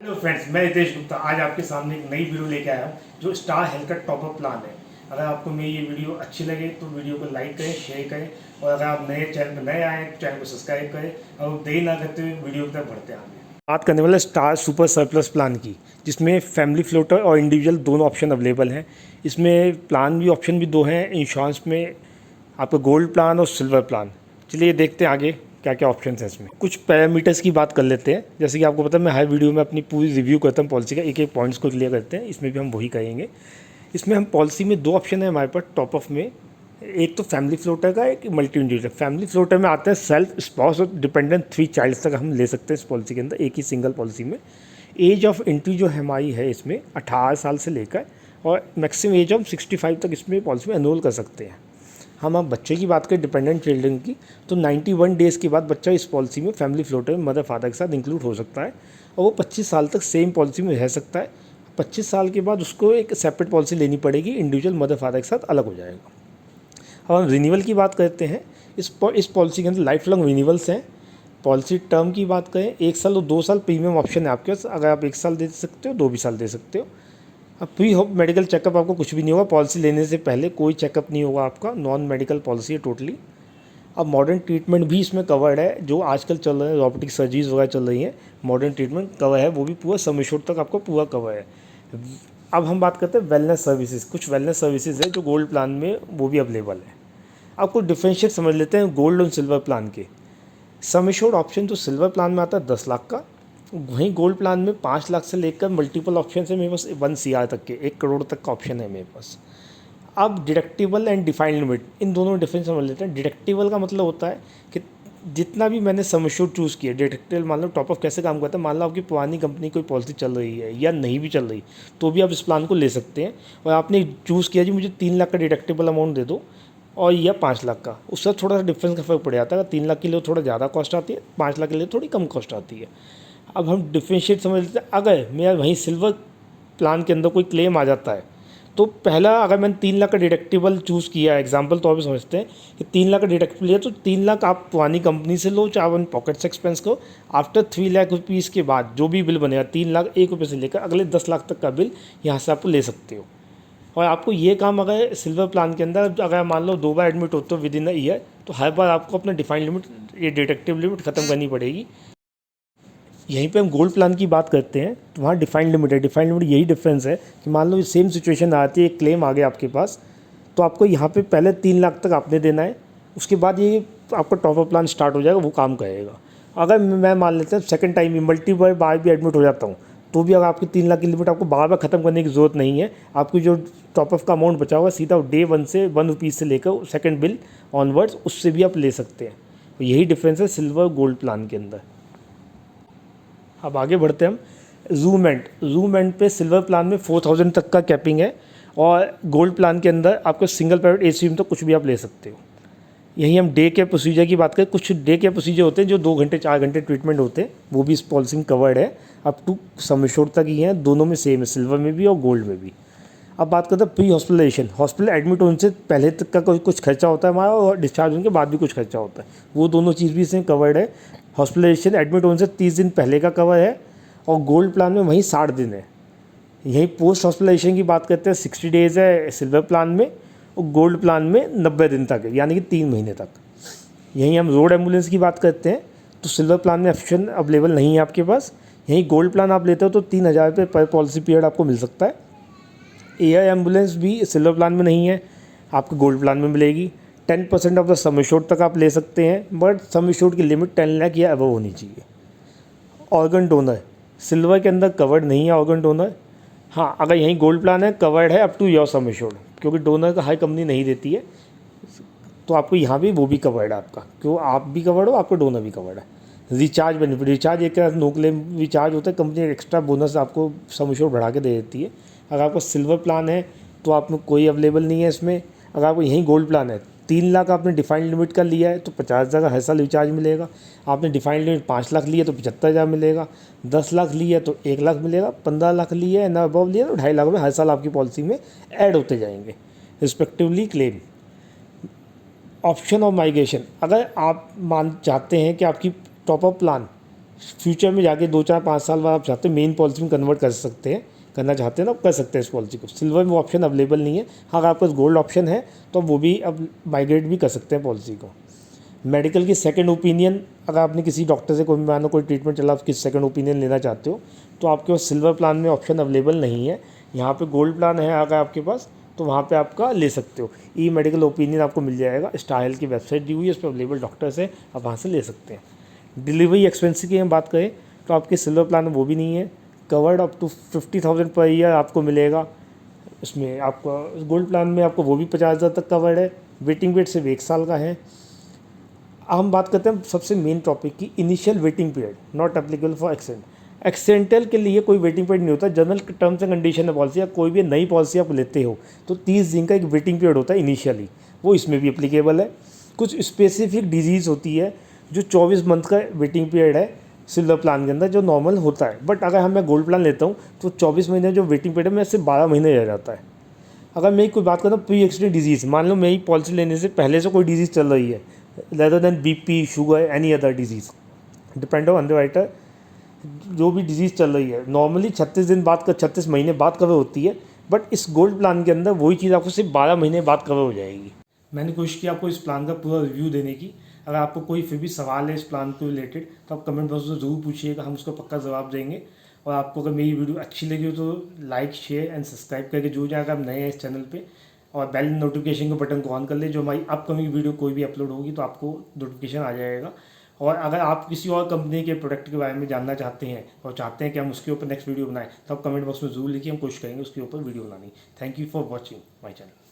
Hello friends, मैं रितेश गुप्ता आज आपके सामने एक नई वीडियो लेके आया हूँ जो स्टार हेल्थ का टॉपअप प्लान है। अगर आपको मेरी ये वीडियो अच्छी लगे तो वीडियो को लाइक करें, शेयर करें और अगर आप नए चैनल पर नए आए हैं तो चैनल को सब्सक्राइब करें और देरी ना करते हुए वीडियो की तरफ बढ़ते हैं आगे। बात करने वाले स्टार सुपर सरप्लस प्लान की, जिसमें फैमिली फ्लोटर और इंडिविजुअल दोनों ऑप्शन अवेलेबल हैं। इसमें प्लान भी ऑप्शन भी दो हैं इंश्योरेंस में, आपका गोल्ड प्लान और सिल्वर प्लान। चलिए देखते हैं आगे क्या क्या ऑप्शन है इसमें। कुछ पैरामीटर्स की बात कर लेते हैं। जैसे कि आपको पता है मैं हर वीडियो में अपनी पूरी रिव्यू करता हूँ पॉलिसी का, एक एक पॉइंट्स को क्लियर करते हैं। इसमें भी हम वही करेंगे। इसमें हम पॉलिसी में दो ऑप्शन है हमारे पास टॉप ऑफ में, एक तो फैमिली फ्लोटर का, एक मल्टी इंडिविजुअल। फैमिली फ्लोटर में आता है सेल्फ, स्पाउस और डिपेंडेंट 3 चाइल्ड तक हम ले सकते हैं इस पॉलिसी के अंदर, एक ही सिंगल पॉलिसी में। एज ऑफ एंट्री जो हमारी है इसमें 18 साल से लेकर और मैक्सिमम एज ऑफ 65 तक इसमें पॉलिसी में एनरोल कर सकते हैं। हम अब बच्चे की बात करें, डिपेंडेंट चिल्ड्रन की, तो 91 डेज़ के बाद बच्चा इस पॉलिसी में फैमिली फ्लोटर में मदर फादर के साथ इंक्लूड हो सकता है और वो 25 साल तक सेम पॉलिसी में रह सकता है। 25 साल के बाद उसको एक सेपरेट पॉलिसी लेनी पड़ेगी, इंडिविजुअल मदर फादर के साथ अलग हो जाएगा। अब हम रिन्यूअल की बात करते हैं। इस पॉलिसी के अंदर लाइफ लॉन्ग रिन्यूअल्स हैं। पॉलिसी टर्म की बात करें, 1 साल और 2 साल प्रीमियम ऑप्शन है आपके पास। अगर आप 1 साल दे सकते हो, 2 भी साल दे सकते हो। अब प्री होप मेडिकल चेकअप आपको कुछ भी नहीं होगा, पॉलिसी लेने से पहले कोई चेकअप नहीं होगा आपका, नॉन मेडिकल पॉलिसी है टोटली। अब मॉडर्न ट्रीटमेंट भी इसमें कवर्ड है, जो आजकल चल रहे हैं रोबोटिक सर्जरीज वगैरह चल रही हैं, मॉडर्न ट्रीटमेंट कवर है, वो भी पूरा सम एश्योर्ड तक आपको पूरा कवर है। अब हम बात करते हैं वेलनेस सर्विसेज। कुछ वेलनेस सर्विसेज है जो गोल्ड प्लान में वो भी अवेलेबल है। आपको डिफ्रेंशिएट समझ लेते हैं गोल्ड और सिल्वर प्लान के। सम एश्योर्ड ऑप्शन जो सिल्वर प्लान में आता है 10 लाख का, वहीं गोल्ड प्लान में 5 लाख से लेकर मल्टीपल ऑप्शन है मेरे पास, 1 CR तक के, 1 करोड़ तक का ऑप्शन है मेरे पास। अब डिडक्टिबल एंड डिफाइंड लिमिट, इन दोनों में डिफरेंस समझ लेते हैं। डिडक्टिबल का मतलब होता है कि जितना भी मैंने सम एश्योर्ड चूज़ किया, डिडक्टिबल मान लो टॉपअप कैसे काम करता है, मान लो आपकी पुरानी कंपनी कोई पॉलिसी चल रही है या नहीं भी चल रही, तो भी आप इस प्लान को ले सकते हैं। और आपने चूज़ किया जी मुझे 3 लाख का डिडक्टिबल अमाउंट दे दो और या 5 लाख का, उससे थोड़ा सा डिफरेंस का फर्क पड़ जाता है। 3 लाख के लिए थोड़ा ज़्यादा कॉस्ट आती है, 5 लाख के लिए थोड़ी कम कॉस्ट आती है। अब हम डिफ्रेंशिएट समझ लेते हैं। अगर मेरा वहीं सिल्वर प्लान के अंदर कोई क्लेम आ जाता है तो पहला, अगर मैंने 3 लाख का डिडक्टिबल चूज़ किया, एग्जांपल तो आप समझते हैं कि 3 लाख का डिडक्टिबल लिया, तो 3 लाख आप पुरानी कंपनी से लो चाहे अपन पॉकेट से एक्सपेंस को, आफ्टर 3 लाख रुपीज़ के बाद जो भी बिल बनेगा 3 लाख 1 रुपये से लेकर अगले 10 लाख तक का बिल यहाँ से आप ले सकते हो। और आपको ये काम अगर सिल्वर प्लान के अंदर अगर मान लो 2 बार एडमिट होते हो विद इन अ ईयर, तो हर बार आपको अपना डिफाइंड लिमिट, ये डिडक्टिव लिमिट ख़त्म करनी पड़ेगी। यहीं पे हम गोल्ड प्लान की बात करते हैं तो वहाँ डिफाइंड लिमिट है। डिफाइंड लिमिट यही डिफरेंस है कि मान लो सेम सिचुएशन आती है, एक क्लेम आ गया आपके पास, तो आपको यहाँ पे पहले 3 लाख तक आपने देना है, उसके बाद ये आपका टॉपअप प्लान स्टार्ट हो जाएगा, वो काम करेगा। अगर मैं मान लेता हूँ सेकंड टाइम मल्टीपल बार भी एडमिट हो जाता हूँ, तो भी अगर आपकी 3 लाख की लिमिट आपको बार बार ख़त्म करने की ज़रूरत नहीं है। आपकी जो टॉपअप का अमाउंट बचा हुआ सीधा डे 1 से 1 रुपीज़ से लेकर सेकंड बिल ऑनवर्ड्स उससे भी आप ले सकते हैं। तो यही डिफरेंस है सिल्वर गोल्ड प्लान के अंदर। अब आगे बढ़ते हैं हम। जूमेंट पे सिल्वर प्लान में 4000 तक का कैपिंग है और गोल्ड प्लान के अंदर आपको सिंगल प्राइवेट एसी रूम तो कुछ भी आप ले सकते हो। यहीं हम डे के प्रोसीजर की बात करें, कुछ डे के प्रोसीजर होते हैं जो 2 घंटे 4 घंटे ट्रीटमेंट होते हैं, वो भी इस पॉलिसी में कवर्ड है, अप टू सम एश्योर्ड तक ही है, दोनों में सेम है, सिल्वर में भी और गोल्ड में भी। अब बात करते हैं प्री हॉस्पिटलाइजेशन। हॉस्पिटल एडमिट होने से पहले तक का कोई कुछ खर्चा होता है हमारा और डिस्चार्ज होने के बाद भी कुछ खर्चा होता है, वो दोनों चीज़ भी इसमें कवर्ड है। हॉस्पिटलाइजेशन एडमिट होने से 30 दिन पहले का कवर है और गोल्ड प्लान में वहीं 60 दिन है। यहीं पोस्ट हॉस्पिटलाइजेशन की बात करते हैं, 60 डेज़ है सिल्वर प्लान में और गोल्ड प्लान में 90 दिन तक है, यानी कि 3 महीने तक। यहीं हम रोड एम्बुलेंस की बात करते हैं तो सिल्वर प्लान में ऑप्शन अवेलेबल नहीं है आपके पास। यहीं गोल्ड प्लान आप लेते हो तो 3000 रुपये पर पॉलिसी पीरियड आपको मिल सकता है। एयर एम्बुलेंस भी सिल्वर प्लान में नहीं है, आपको गोल्ड प्लान में मिलेगी। 10% ऑफ द सम एश्योर्ड तक आप ले सकते हैं, बट सम एश्योर्ड की लिमिट 10 लाख या अबव होनी चाहिए। ऑर्गन डोनर सिल्वर के अंदर कवर्ड नहीं है ऑर्गन डोनर। हाँ, अगर यहीं गोल्ड प्लान है कवर्ड है up to your sum assured, क्योंकि डोनर का हर कंपनी नहीं देती है, तो आपको यहाँ भी वो भी कवर्ड है आपका, क्यों आप भी कवर्ड हो, आपको डोनर भी कवर्ड है। रिचार्ज बेनिफिट, रिचार्ज एक नो क्लेम रिचार्ज होता है, कंपनी एक्स्ट्रा बोनस आपको सम एश्योर्ड बढ़ा के दे देती है। अगर आपको सिल्वर प्लान है तो आप में कोई अवेलेबल नहीं है इसमें। अगर आपको यहीं गोल्ड प्लान है, 3 लाख आपने डिफाइंड लिमिट का लिया है तो 50,000 का हर साल रिचार्ज मिलेगा। आपने डिफाइंड लिमिट 5 लाख लिया तो 75,000 मिलेगा। 10 लाख लिया तो 1 लाख मिलेगा। 15 लाख लिया है ना अबव लिया तो 2.5 लाख रुपये हर साल आपकी पॉलिसी में ऐड होते जाएंगे respectively claim. Option of migration, अगर आप मान चाहते हैं कि आपकी टॉपअप प्लान फ्यूचर में जाके 2 4 5 साल बाद आप चाहते हैं मेन पॉलिसी में कन्वर्ट कर सकते हैं, करना चाहते हैं ना, आप कर सकते हैं इस पॉलिसी को। सिल्वर में ऑप्शन अवेलेबल नहीं है। हाँ, अगर आपके पास गोल्ड ऑप्शन है तो वो भी अब माइग्रेट भी कर सकते हैं पॉलिसी को। मेडिकल की सेकंड ओपिनियन, अगर आपने किसी डॉक्टर से कोई मानो कोई ट्रीटमेंट चला, आप किसी सेकंड ओपिनियन लेना चाहते हो तो आपके पास सिल्वर प्लान में ऑप्शन अवेलेबल नहीं है। यहाँ पे गोल्ड प्लान है अगर आपके पास, तो वहाँ पे आपका ले सकते हो। ई मेडिकल ओपिनियन आपको मिल जाएगा, स्टार हेल्थ की वेबसाइट दी हुई है, उस पर अवेलेबल डॉक्टर्स है, आप वहाँ से ले सकते हैं। डिलीवरी एक्सपेंस की हम बात करें तो आपके सिल्वर प्लान में वो भी नहीं है। Covered up to 50,000 per year आपको मिलेगा। इसमें आपका गोल्ड प्लान में आपको वो भी 50,000 तक कवर्ड है। वेटिंग पीरियड सिर्फ 1 साल का है। हम बात करते हैं सबसे मेन टॉपिक की, initial waiting period not applicable for accident. Accidental के लिए कोई वेटिंग पीरियड नहीं होता। जनरल टर्म्स एंड कंडीशन है पॉलिसी, या कोई भी नई पॉलिसी आप लेते हो तो 30 दिन का एक वेटिंग पीरियड होता है इनिशियली, वो इसमें भी एप्लीकेबल है। कुछ स्पेसिफिक डिजीज़ होती है जो 24 मंथ का वेटिंग पीरियड है सिल्वर प्लान के अंदर, जो नॉर्मल होता है। बट अगर मैं गोल्ड प्लान लेता हूँ तो 24 महीने जो वेटिंग पीरियड है मेरे से 12 महीने रह जाता है। अगर मैं कोई बात करता हूँ प्री एक्सीडेंट डिजीज़, मान लो मेरी पॉलिसी लेने से पहले से कोई डिजीज़ चल रही है rather than BP, sugar, any other disease, depend on underwriter, जो भी डिजीज़ चल रही है नॉर्मली 36 दिन बाद 36 महीने बाद कवर होती है। बट इस गोल्ड प्लान के अंदर वही चीज़ आपको सिर्फ 12 महीने बाद कवर हो जाएगी। मैंने कोशिश की आपको इस प्लान का पूरा रिव्यू देने की। अगर आपको कोई फिर भी सवाल है इस प्लान को रिलेटेड तो आप कमेंट बॉक्स में ज़रूर पूछिएगा, हम उसका पक्का जवाब देंगे। और आपको अगर मेरी वीडियो अच्छी लगी हो तो लाइक, शेयर एंड सब्सक्राइब करके जुड़ जाएगा आप नए हैं इस चैनल पे। और बेल नोटिफिकेशन के बटन को ऑन कर ले, जो हमारी अपकमिंग वीडियो कोई भी अपलोड होगी तो आपको नोटिफिकेशन आ जाएगा। और अगर आप किसी और कंपनी के प्रोडक्ट के बारे में जानना चाहते हैं और चाहते हैं कि हम उसके ऊपर नेक्स्ट वीडियो बनाएं तो आप कमेंट बॉक्स में जरूर लिखिए, हम कोशिश करेंगे उसके ऊपर वीडियो बनानी। Thank you for watching my channel.